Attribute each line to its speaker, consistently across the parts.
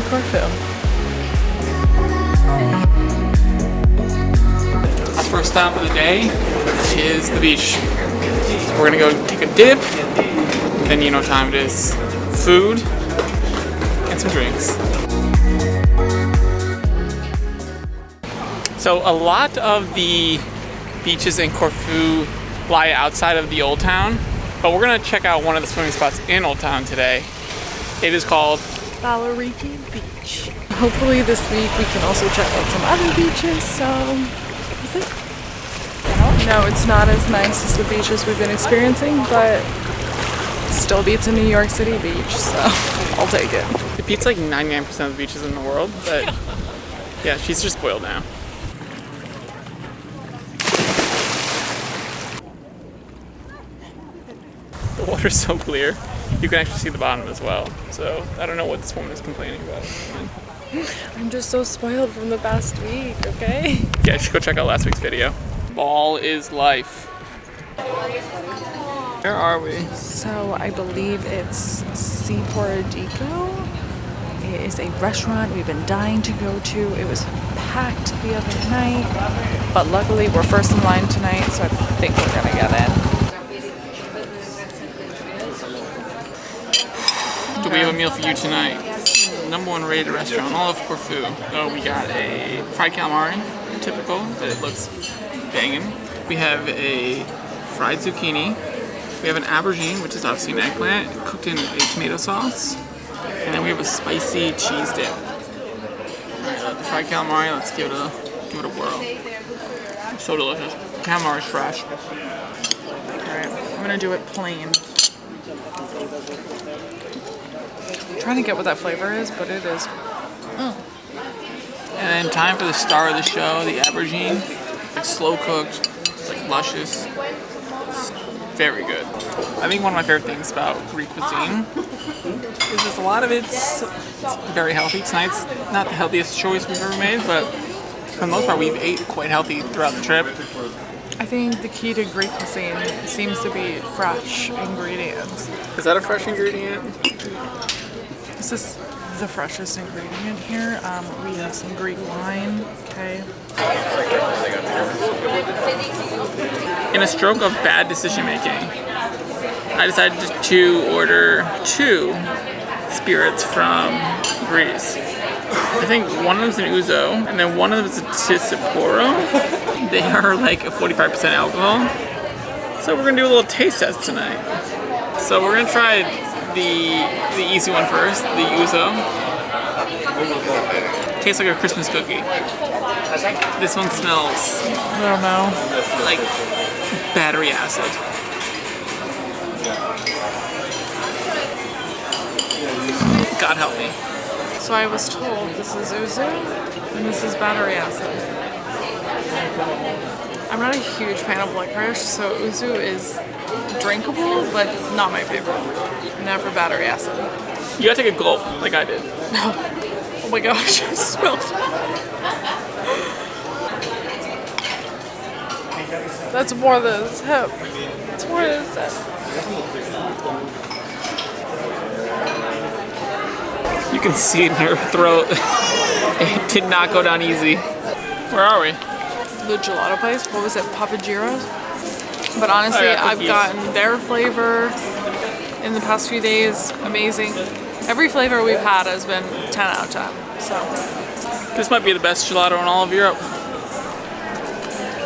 Speaker 1: to Corfu.
Speaker 2: Our first stop of the day is the beach. So we're gonna go take a dip, then you know what time it is. Food and some drinks. So a lot of the beaches in Corfu lie outside of the Old Town, but we're gonna check out one of the swimming spots in Old Town today. It is called
Speaker 1: Balariki Beach. Hopefully this week we can also check out some other beaches, so is it? No, it's not as nice as the beaches we've been experiencing, but it still beats a New York City beach, so I'll take it.
Speaker 2: It beats like 99% of the beaches in the world, but yeah, she's just spoiled now. The water's so clear, you can actually see the bottom as well. So I don't know what this woman is complaining about.
Speaker 1: I'm just so spoiled from the past week, okay?
Speaker 2: Yeah, you should go check out last week's video. Ball is life. Where are we?
Speaker 1: So I believe it's Seaportico. It is a restaurant we've been dying to go to. It was packed the other night, but luckily we're first in line tonight, so I think we're gonna get in.
Speaker 2: Do we have a meal for you tonight? #1 rated restaurant, all of Corfu. So we got a fried calamari, typical, but it looks banging. We have a fried zucchini. We have an aubergine, which is obviously an eggplant, cooked in a tomato sauce. And then we have a spicy cheese dip. Alright, the fried calamari, let's give it a whirl. So delicious. Calamari is fresh.
Speaker 1: Alright, I'm gonna do it plain. I'm trying to get what that flavor is, but it is.
Speaker 2: And then time for the star of the show, the aubergine. It's slow cooked, it's like luscious. It's very good. I think one of my favorite things about Greek cuisine is just a lot of it's very healthy. Tonight's not the healthiest choice we've ever made, but for the most part we've ate quite healthy throughout the trip.
Speaker 1: I think the key to Greek cuisine seems to be fresh ingredients.
Speaker 2: Is that a fresh ingredient?
Speaker 1: This is the freshest ingredient here. We have some Greek wine, okay.
Speaker 2: In a stroke of bad decision making, I decided to order 2 spirits from Greece. I think one of them's an ouzo, and then one of them is a Tisaporo. They are like a 45% alcohol. So we're gonna do a little taste test tonight. So we're gonna try the easy one first, the ouzo. Tastes like a Christmas cookie. This one smells,
Speaker 1: I don't know,
Speaker 2: like battery acid. God help me.
Speaker 1: So I was told this is ouzo and this is battery acid. I'm not a huge fan of licorice, so ouzo is drinkable, but not my favorite. Never battery acid.
Speaker 2: You gotta take a gulp, like I did.
Speaker 1: Oh my gosh, I smelled. That's more than a sip. That's more than a sip.
Speaker 2: You can see it in her throat. It did not go down easy. Where are we?
Speaker 1: The gelato place, what was it, Papagiro's? But honestly,
Speaker 2: Oh, yeah,
Speaker 1: I've
Speaker 2: cookies.
Speaker 1: gotten their flavor in the past few days, amazing. Every flavor we've had has been 10 out of 10, so.
Speaker 2: This might be the best gelato in all of Europe.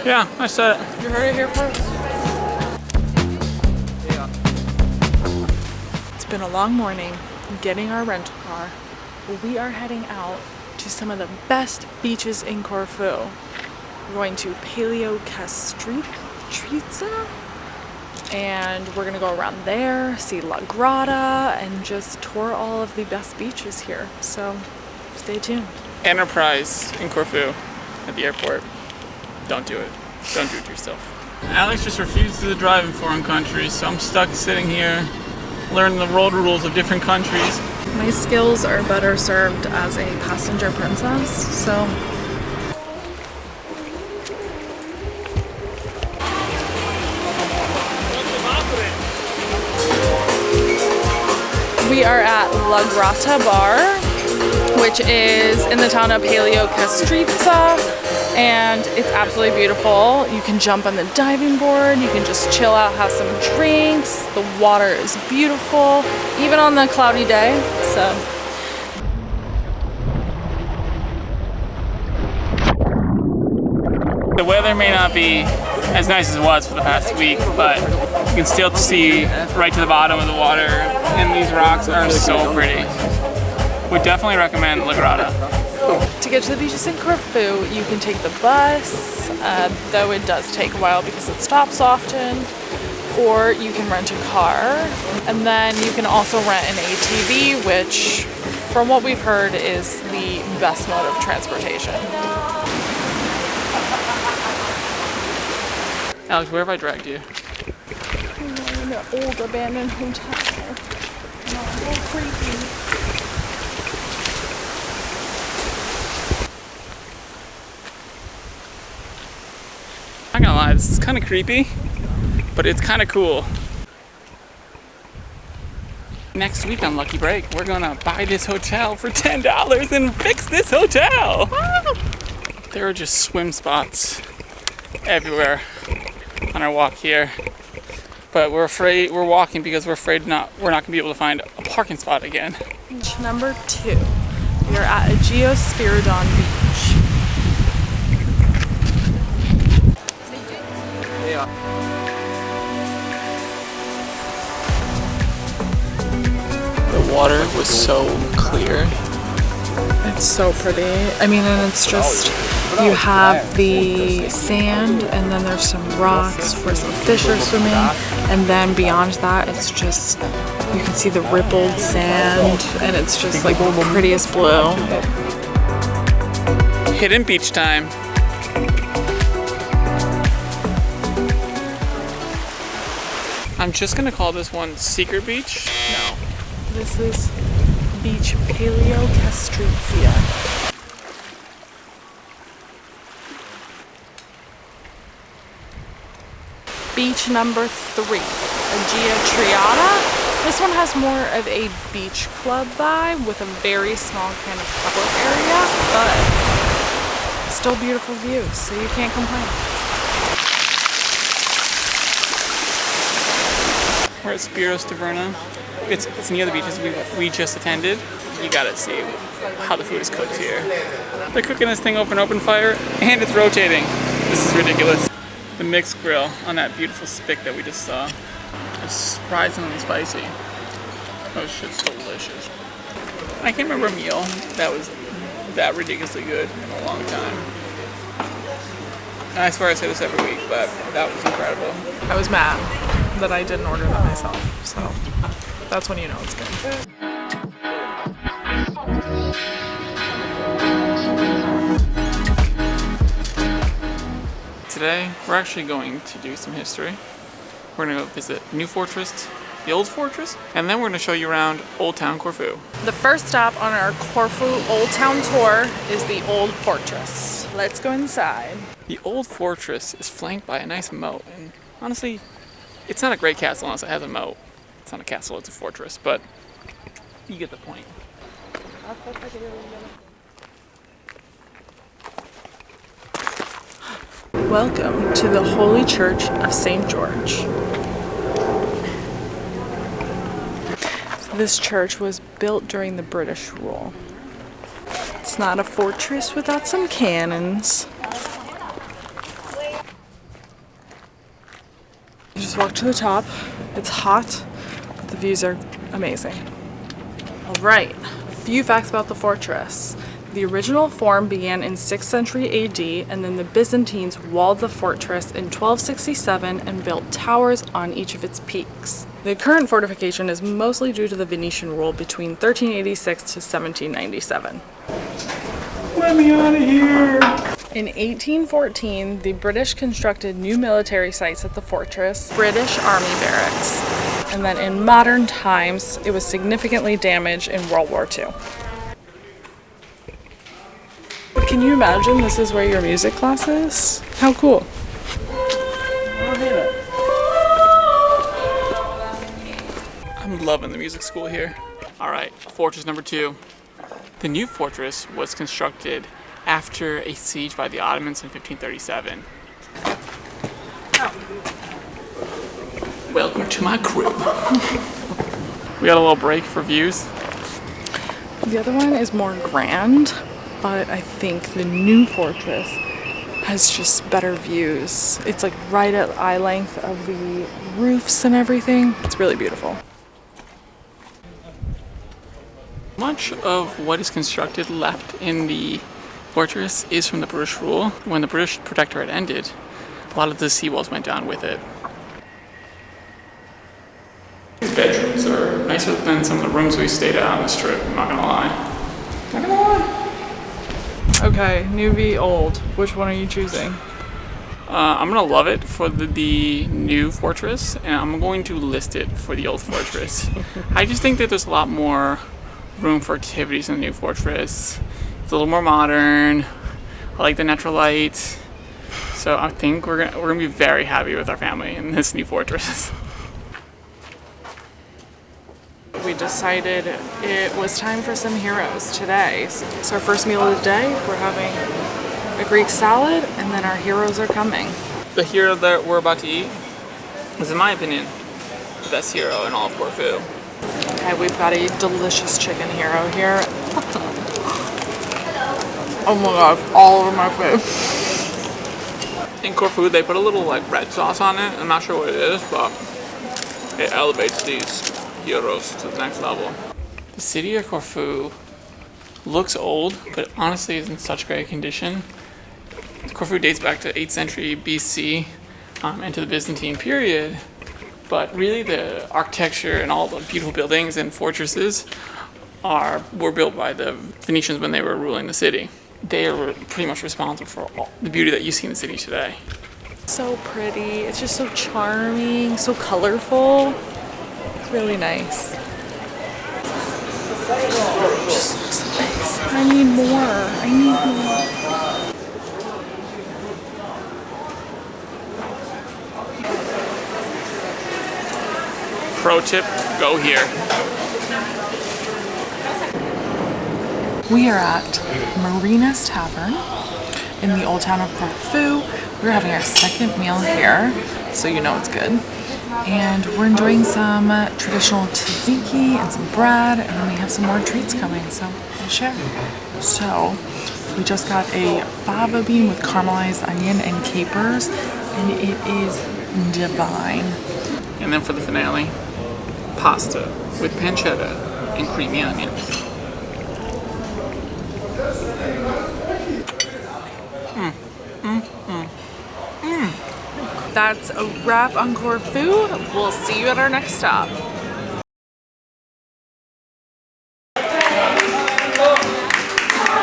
Speaker 2: Yeah, I said it.
Speaker 1: You heard it here first. It's been a long morning, getting our rental car. We are heading out to some of the best beaches in Corfu. We're going to Paleo Castrizza, and we're gonna go around there, see La Grata, and just tour all of the best beaches here. So stay tuned.
Speaker 2: Enterprise in Corfu at the airport. Don't do it. Don't do it to yourself. Alex just refuses to drive in foreign countries, so I'm stuck sitting here learning the road rules of different countries.
Speaker 1: My skills are better served as a passenger princess, so. We are at La Grata Bar. which is in the town of Paleo Kastritsa, and it's absolutely beautiful. You can jump on the diving board, you can just chill out, have some drinks. The water is beautiful, even on the cloudy day. So
Speaker 2: the weather may not be as nice as it was for the past week, but you can still see right to the bottom of the water, and these rocks are so pretty. Would definitely recommend La Grada.
Speaker 1: to get to the beaches in Corfu, you can take the bus, though it does take a while because it stops often, or you can rent a car, and then you can also rent an ATV, which, from what we've heard, is the best mode of transportation.
Speaker 2: Alex, where have I dragged you?
Speaker 1: In an old abandoned hotel. Oh, creepy.
Speaker 2: I'm not gonna lie, this is kind of creepy, but it's kind of cool. Next week on Lucky Break, we're gonna buy this hotel for $10 and fix this hotel. There are just swim spots everywhere on our walk here, but we're walking because we're afraid we're not gonna be able to find a parking spot again.
Speaker 1: Beach number 2. We are at Geospiridon Beach.
Speaker 2: The water was so clear.
Speaker 1: It's so pretty. I mean, and it's just, you have the sand, and then there's some rocks where some fish are swimming, and then beyond that, it's just, you can see the rippled sand, and it's just like the prettiest blue.
Speaker 2: Hidden beach time. I'm just gonna call this one Secret Beach. No.
Speaker 1: This is Beach Paleo Kastritsa. Beach number 3, Agia Triada. This one has more of a beach club vibe with a very small kind of public area, but still beautiful views, so you can't complain.
Speaker 2: We're at Spiros Taverna. It's near the beaches we just attended. You gotta see how the food is cooked here. They're cooking this thing over an open fire, and it's rotating. This is ridiculous. The mixed grill on that beautiful stick that we just saw is surprisingly spicy. Oh, shit's delicious. I can't remember a meal that was that ridiculously good in a long time. And I swear I say this every week, but that was incredible.
Speaker 1: I was mad that I didn't order that myself, so that's when you know it's good.
Speaker 2: Today, we're actually going to do some history. We're gonna go visit New Fortress, the Old Fortress, and then we're gonna show you around Old Town Corfu.
Speaker 1: The first stop on our Corfu Old Town tour is the Old Fortress. Let's go inside.
Speaker 2: The Old Fortress is flanked by a nice moat, and honestly, it's not a great castle unless it has a moat. It's not a castle, it's a fortress, but you get the point.
Speaker 1: Welcome to the Holy Church of St. George. This church was built during the British rule. It's not a fortress without some cannons. You just walk to the top. It's hot, but the views are amazing. All right, a few facts about the fortress. The original form began in 6th century AD, and then the Byzantines walled the fortress in 1267 and built towers on each of its peaks. The current fortification is mostly due to the Venetian rule between 1386 to 1797.
Speaker 2: Let me out of here!
Speaker 1: In 1814, the British constructed new military sites at the fortress, British Army barracks, and then in modern times, it was significantly damaged in World War II. But can you imagine this is where your music class is? How cool.
Speaker 2: I'm loving the music school here. All right, fortress number 2. The new fortress was constructed after a siege by the Ottomans in 1537. Welcome to my crib. We got a little break for views.
Speaker 1: The other one is more grand, but I think the new fortress has just better views. It's like right at eye length of the roofs and everything. It's really beautiful.
Speaker 2: Much of what is constructed left in the fortress is from the British rule. When the British Protectorate ended, a lot of the seawalls went down with it. These bedrooms are nicer than some of the rooms we stayed at on the strip, I'm not gonna lie. Not gonna lie.
Speaker 1: Okay, new v old. Which one are you choosing?
Speaker 2: I'm gonna love it for the new fortress, and I'm going to list it for the old fortress. I just think that there's a lot more room for activities in the new fortress. It's a little more modern. I like the natural light. So I think we're gonna be very happy with our family in this new fortress.
Speaker 1: We decided it was time for some heroes today. So our first meal of the day, we're having a Greek salad, and then our heroes are coming.
Speaker 2: The hero that we're about to eat is, in my opinion, the best hero in all of Corfu.
Speaker 1: Okay, we've got a delicious chicken hero here. Oh my god, all over my face.
Speaker 2: In Corfu, they put a little like red sauce on it. I'm not sure what it is, but it elevates these heroes to the next level. The city of Corfu looks old, but honestly is in such great condition. Corfu dates back to 8th century BC and to the Byzantine period, but really the architecture and all the beautiful buildings and fortresses were built by the Venetians when they were ruling the city. They are pretty much responsible for all the beauty that you see in the city today.
Speaker 1: So pretty, it's just so charming, so colorful. It's really nice. Just looks nice. I need more. I need more.
Speaker 2: Pro tip, go here.
Speaker 1: We are at Marina's Tavern in the old town of Corfu. We're having our second meal here, so you know it's good. And we're enjoying some traditional tzatziki and some bread, and then we have some more treats coming, so we'll share. So we just got a fava bean with caramelized onion and capers, and it is divine.
Speaker 2: And then for the finale, pasta with pancetta and creamy onion.
Speaker 1: That's a wrap on Corfu. We'll see you at our next stop.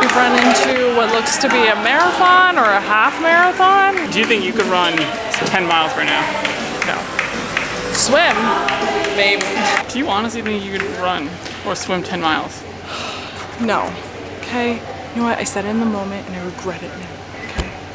Speaker 1: We've run into what looks to be a marathon or a half marathon.
Speaker 2: Do you think you could run 10 miles right now?
Speaker 1: No. Swim, maybe.
Speaker 2: Do you honestly think you could run or swim 10 miles?
Speaker 1: No. Okay. You know what? I said it in the moment and I regret it now.